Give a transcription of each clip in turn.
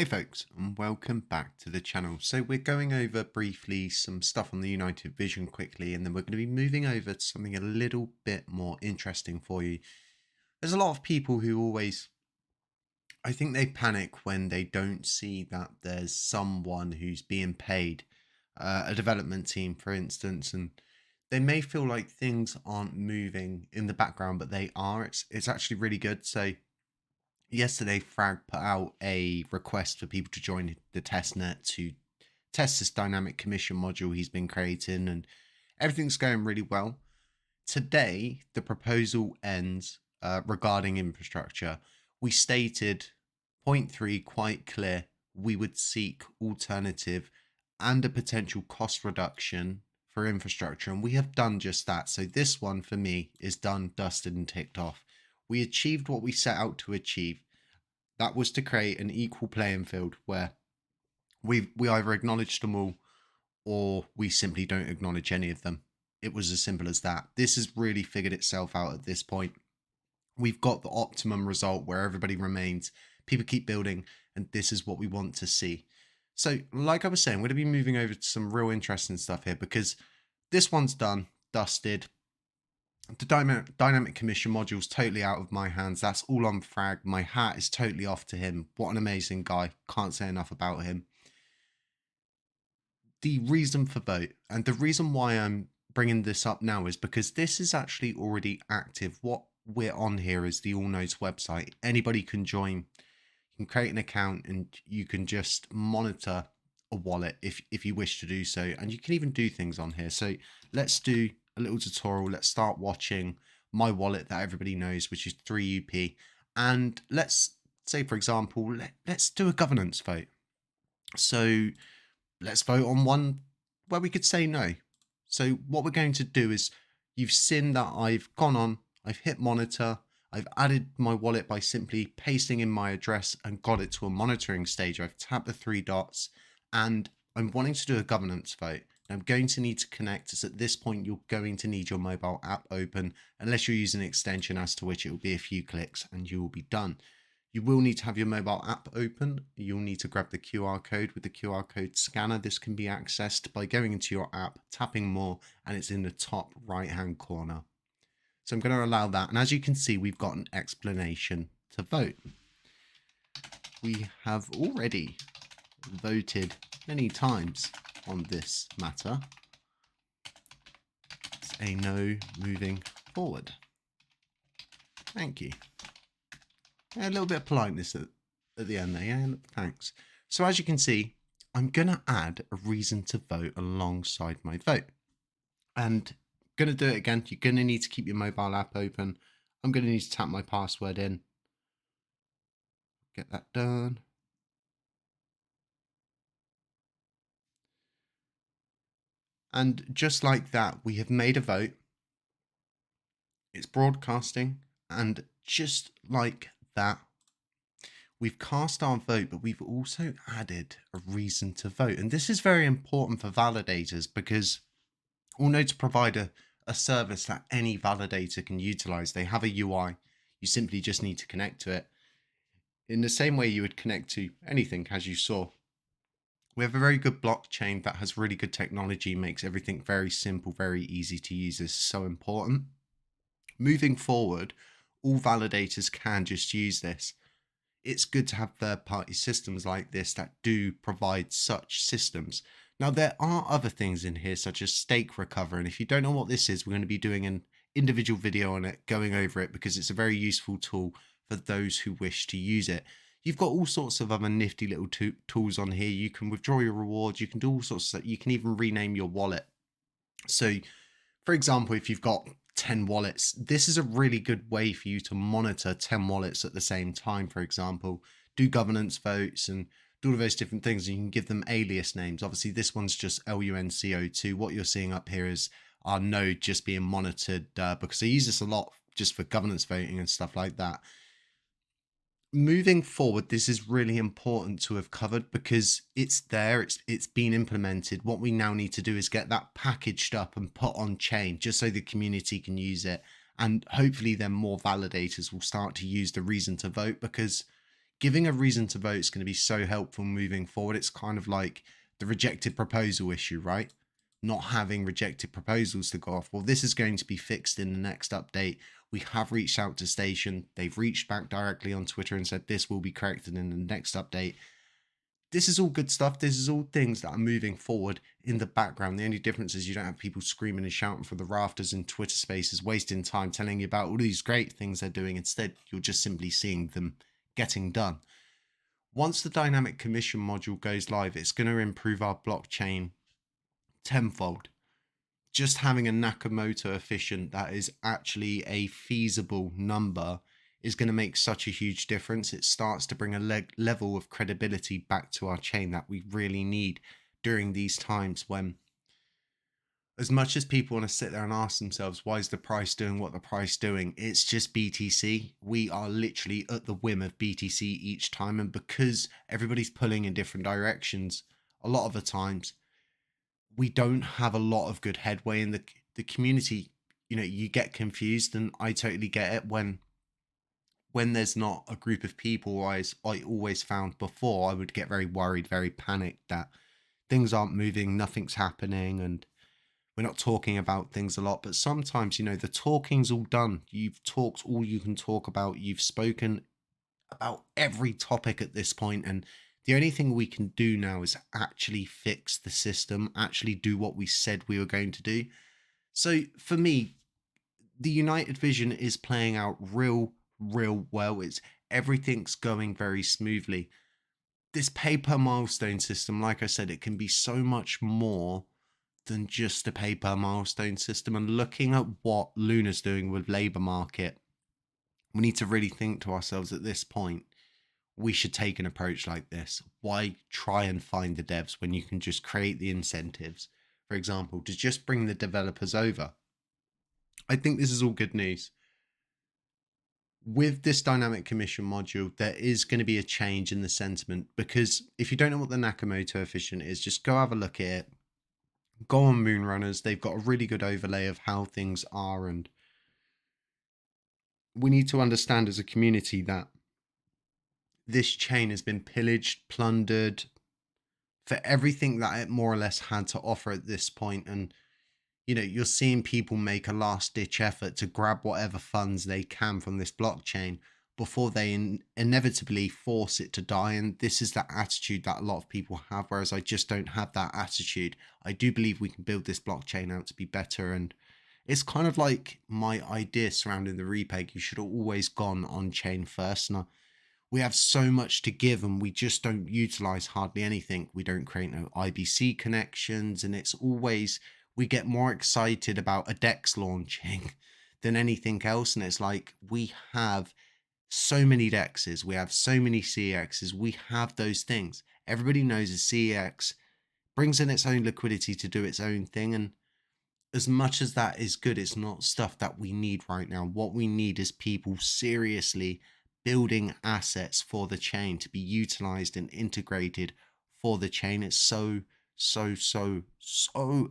Hey folks, and welcome back to the channel. So we're going over briefly some stuff on the United Vision quickly, and then we're going to be moving over to something a little bit more interesting for you. There's a lot of people who always, I think they panic when they don't see that there's someone who's being paid, a development team, for instance, and they may feel like things aren't moving in the background, but they are. It's actually really good. So yesterday Frag put out a request for people to join the testnet to test this dynamic commission module he's been creating, and everything's going really well. Today the proposal ends regarding infrastructure. We stated point 3 quite clear: we would seek alternative and a potential cost reduction for infrastructure, and we have done just that. So this one for me is done, dusted, and ticked off. We achieved what we set out to achieve. That was to create an equal playing field where we either acknowledge them all or we simply don't acknowledge any of them. It was as simple as that. This has really figured itself out at this point. We've got the optimum result where everybody remains, people keep building, and this is what we want to see. So like I was saying, we're going to be moving over to some real interesting stuff here, because this one's done, dusted. The dynamic commission module is totally out of my hands. That's all on Frag. My hat is totally off to him. What an amazing guy. Can't say enough about him. The reason for vote, and the reason why I'm bringing this up now, is because this is actually already active. What we're on here is the Allnodes website. Anybody can join. You can create an account and you can just monitor a wallet if you wish to do so. And you can even do things on here. So let's do a little tutorial. Let's start watching my wallet that everybody knows, which is 3UP. And let's say, for example, let's do a governance vote. So let's vote on one where we could say no. So what we're going to do is, you've seen that I've gone on, I've hit monitor, I've added my wallet by simply pasting in my address and got it to a monitoring stage. I've tapped the 3 dots and I'm wanting to do a governance vote. I'm going to need to connect, as at this point you're going to need your mobile app open, unless you're using an extension, as to which it will be a few clicks and you will be done. You will need to have your mobile app open. You'll need to grab the QR code. With the QR code scanner, this can be accessed by going into your app, tapping more, and it's in the top right hand corner. So I'm going to allow that, and as you can see, we've got an explanation to vote. We have already voted many times on this matter. It's a no moving forward. Thank you. A little bit of politeness at the end there. Yeah, thanks. So as you can see, I'm going to add a reason to vote alongside my vote. And going to do it again. You're going to need to keep your mobile app open. I'm going to need to tap my password in. Get that done. And just like that, we have made a vote. It's broadcasting. And just like that, we've cast our vote, but we've also added a reason to vote. And this is very important for validators, because Allnodes provide a service that any validator can utilize. They have a UI. You simply just need to connect to it in the same way you would connect to anything, as you saw. We have a very good blockchain that has really good technology, makes everything very simple, very easy to use. This is so important. Moving forward, all validators can just use this. It's good to have third-party systems like this that do provide such systems. Now, there are other things in here, such as stake recover. And if you don't know what this is, we're going to be doing an individual video on it, going over it, because it's a very useful tool for those who wish to use it. You've got all sorts of other nifty little tools on here. You can withdraw your rewards. You can do all sorts of stuff. You can even rename your wallet. So, for example, if you've got 10 wallets, this is a really good way for you to monitor 10 wallets at the same time. For example, do governance votes and do all of those different things, and you can give them alias names. Obviously this one's just LUNCO2. What you're seeing up here is our node just being monitored, because I use this a lot just for governance voting and stuff like that. Moving forward, this is really important to have covered, because it's there, it's been implemented. What we now need to do is get that packaged up and put on chain, just so the community can use it, and hopefully then more validators will start to use the reason to vote, because Giving a reason to vote is going to be so helpful moving forward. It's kind of like the rejected proposal issue, right? Not having rejected proposals to go off. Well, this is going to be fixed in the next update. We have reached out to Station. They've reached back directly on Twitter and said this will be corrected in the next update. This is all good stuff. This is all things that are moving forward in the background. The only difference is you don't have people screaming and shouting from the rafters in Twitter spaces, wasting time telling you about all these great things they're doing. Instead, you're just simply seeing them getting done. Once the dynamic commission module goes live, it's going to improve our blockchain tenfold. Just having a Nakamoto efficient that is actually a feasible number is going to make such a huge difference. It starts to bring a level of credibility back to our chain that we really need during these times when, as much as people want to sit there and ask themselves, why is the price doing what the price is doing? It's just BTC. We are literally at the whim of BTC each time. And because everybody's pulling in different directions, a lot of the times we don't have a lot of good headway in the community. You know, you get confused, and I totally get it when there's not a group of people. I always found before, I would get very worried, very panicked that things aren't moving, nothing's happening, and we're not talking about things a lot. But sometimes, you know, the talking's all done. You've talked all you can talk about. You've spoken about every topic at this point, and the only thing we can do now is actually fix the system, actually do what we said we were going to do. So for me, the United Vision is playing out real well. It's everything's going very smoothly. This pay per milestone system, like I said, it can be so much more than just a pay per milestone system. And looking at what Luna's doing with labor market, we need to really think to ourselves at this point, we should take an approach like this. Why try and find the devs when you can just create the incentives, for example, to just bring the developers over? I think this is all good news. With this dynamic commission module, there is going to be a change in the sentiment, because if you don't know what the Nakamoto efficient is, just go have a look at it. Go on Moonrunners. They've got a really good overlay of how things are, and we need to understand as a community that this chain has been pillaged, plundered for everything that it more or less had to offer at this point. And you know, you're seeing people make a last ditch effort to grab whatever funds they can from this blockchain before they inevitably force it to die. And this is that attitude that a lot of people have, whereas I just don't have that attitude. I do believe we can build this blockchain out to be better. And it's kind of like my idea surrounding the repeg. You should have always gone on chain first. And we have so much to give, and we just don't utilize hardly anything. We don't create no IBC connections, and it's always, we get more excited about a DEX launching than anything else. And it's like, we have so many DEXs, we have so many CEXs, we have those things. Everybody knows a CEX brings in its own liquidity to do its own thing. And as much as that is good, it's not stuff that we need right now. What we need is people seriously building assets for the chain to be utilized and integrated for the chain. It's so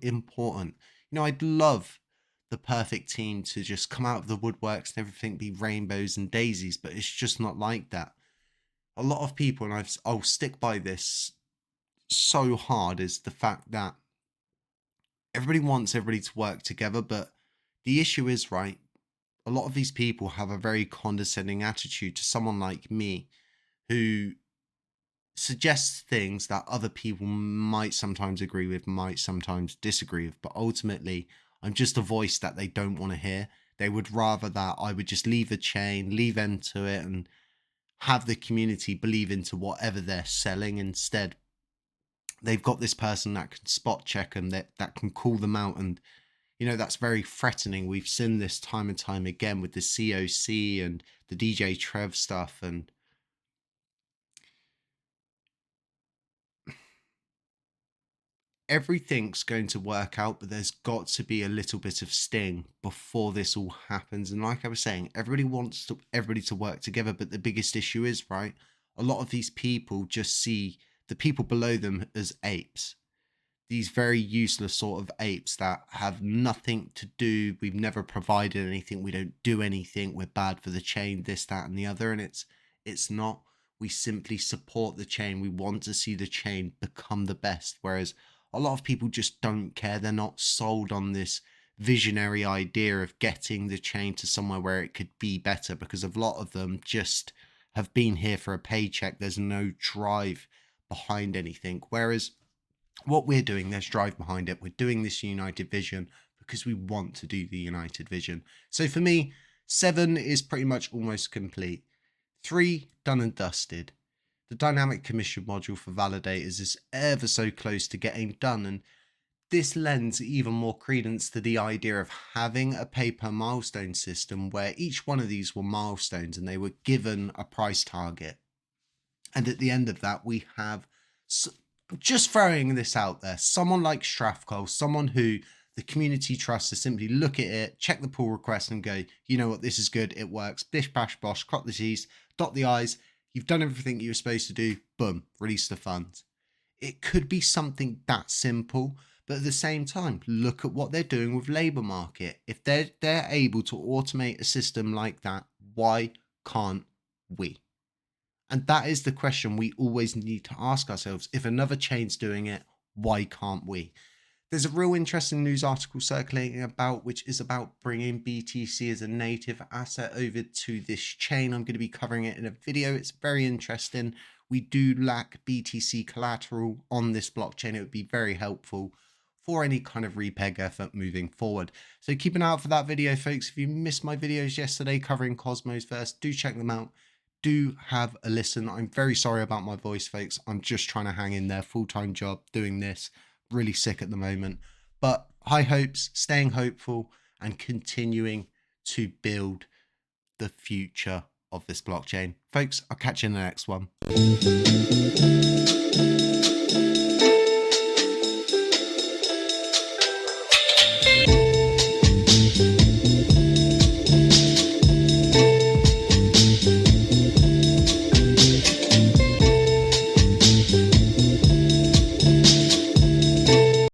important. You know, I'd love the perfect team to just come out of the woodworks and everything be rainbows and daisies, but it's just not like that. A lot of people, and I'll stick by this so hard, is the fact that everybody wants everybody to work together, but the issue is, right, a lot of these people have a very condescending attitude to someone like me who suggests things that other people might sometimes agree with, might sometimes disagree with, but ultimately I'm just a voice that they don't want to hear. They would rather that I would just leave the chain, leave into it, and have the community believe into whatever they're selling. Instead, they've got this person that can spot check them, that can call them out, and you know, that's very threatening. We've seen this time and time again with the COC and the DJ Trev stuff, and everything's going to work out, but there's got to be a little bit of sting before this all happens. And like I was saying, everybody wants everybody to work together, but the biggest issue is, right, a lot of these people just see the people below them as apes. These very useless sort of apes that have nothing to do. We've never provided anything. We don't do anything. We're bad for the chain, this, that, and the other. And it's not. We simply support the chain. We want to see the chain become the best. Whereas a lot of people just don't care. They're not sold on this visionary idea of getting the chain to somewhere where it could be better, because a lot of them just have been here for a paycheck. There's no drive behind anything. Whereas what we're doing, there's drive behind it. We're doing this United Vision because we want to do the United Vision. So for me, 7 is pretty much almost complete. 3 done and dusted. The dynamic commission module for validators is ever so close to getting done, and this lends even more credence to the idea of having a pay per milestone system where each one of these were milestones and they were given a price target. And at the end of that, we have, just throwing this out there, someone like Strathcole, someone who the community trusts to simply look at it, check the pull request and go, you know what, this is good, it works, bish, bash, bosh, cross the T's, dot the I's, you've done everything you were supposed to do, boom, release the funds. It could be something that simple, but at the same time, look at what they're doing with labor market. If they're able to automate a system like that, why can't we? And that is the question we always need to ask ourselves. If another chain's doing it, why can't we? There's a real interesting news article circulating about, which is about bringing BTC as a native asset over to this chain. I'm going to be covering it in a video. It's very interesting. We do lack BTC collateral on this blockchain. It would be very helpful for any kind of repeg effort moving forward. So keep an eye out for that video, folks. If you missed my videos yesterday covering Cosmos first, do check them out. Do have a listen. I'm very sorry about my voice, folks. I'm just trying to hang in there, full-time job doing this. Really sick at the moment, but high hopes, staying hopeful and continuing to build the future of this blockchain. Folks, I'll catch you in the next one.